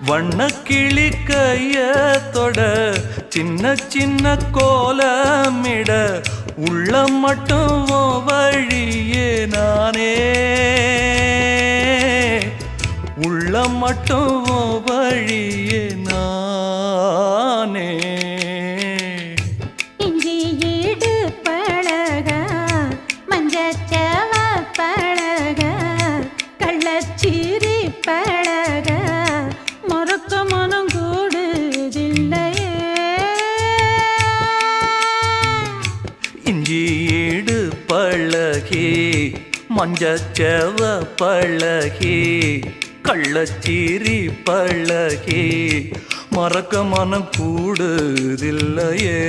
வண்ணக்கிளி கையத்தொட சின்ன சின்ன கோலமிட உள்ளம் மட்டும் வழியே நானே உள்ளம் மட்டும் வழியே நானே இஞ்சி ஈடு பழக மஞ்சச்சவ பழக கள்ளச்சீரி பழக மொறுக்க மனம் கூடுதில்லையே இஞ்சி ஈடு பழகி மஞ்சச்சவ பழகி கள்ளச்சீரி பழகி மறக்க மனம் கூடுதில்லையே